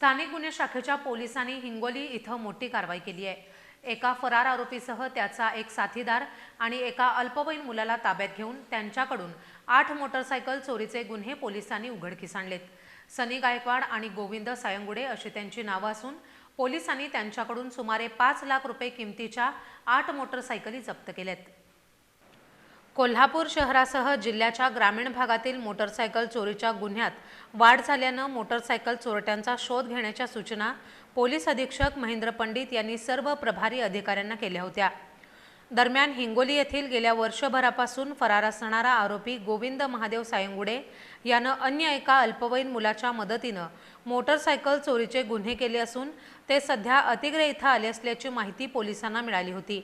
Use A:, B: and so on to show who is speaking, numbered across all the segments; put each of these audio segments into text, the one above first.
A: स्थानिक गुन्हे शाखेच्या पोलिसांनी हिंगोली इथं मोठी कारवाई केली आहे। एका फरार आरोपीसह त्याचा एक साथीदार आणि एका अल्पवयीन मुलाला ताब्यात घेऊन त्यांच्याकडून 8 मोटरसायकल चोरीचे गुन्हे पोलिसांनी उघडकीस आणलेत। सनी गायकवाड आणि गोविंद सायंगुडे अशी त्यांची नावे असून पोलिसांनी त्यांच्याकडून सुमारे 5 लाख रुपये किमतीच्या 8 मोटरसायकली जप्त केल्यात। कोल्हापूर शहरासह जिल्ह्याच्या ग्रामीण भागातील मोटरसायकल चोरीच्या गुन्ह्यात वाढ झाल्याने मोटरसायकल चोरट्यांचा शोध घेण्याच्या सूचना पोलीस अधीक्षक महेंद्र पंडित यांनी सर्व प्रभारी अधिकाऱ्यांना केल्या होत्या। दरम्यान हिंगोली येथील गेल्या वर्षभरापासून फरार असणारा आरोपी गोविंद महादेव सायंगुडे यानं अन्य एका अल्पवयीन मुलाच्या मदतीने मोटरसायकल चोरीचे गुन्हे केले असून ते सध्या अतिग्रे इथं आले असल्याची माहिती पोलिसांना मिळाली होती।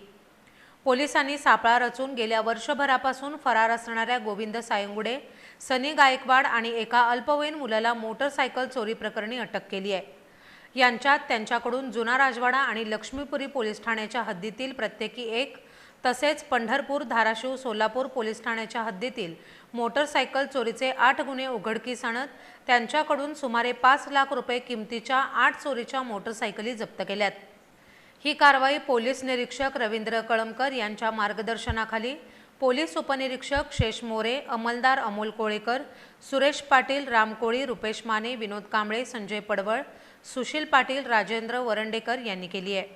A: पोलिसांनी सापळा रचून गेल्या वर्षभरापासून फरार असणाऱ्या गोविंद सायंगुडे, सनी गायकवाड आणि एका अल्पवयीन मुलाला मोटरसायकल चोरी प्रकरणी अटक केली आहे। यांच्यात त्यांच्याकडून जुना राजवाडा आणि लक्ष्मीपुरी पोलीस ठाण्याच्या हद्दीतील प्रत्येकी एक तसेच पंढरपूर, धाराशिव, सोलापूर पोलीस ठाण्याच्या हद्दीतील मोटरसायकल चोरीचे 8 गुन्हे उघडकीस आणत त्यांच्याकडून सुमारे 5 लाख रुपये किमतीच्या 8 चोरीच्या मोटरसायकली जप्त केल्यात। ही कारवाई पोलीस निरीक्षक रवींद्र कळमकर यांच्या मार्गदर्शनाखाली पोलीस उपनिरीक्षक शेष मोरे, अंमलदार अमोल कोळेकर, सुरेश पाटील, राम कोळी, रुपेश माने, विनोद कांबळे, संजय पडवळ, सुशील पाटील, राजेंद्र वरंडेकर यांनी केली आहे।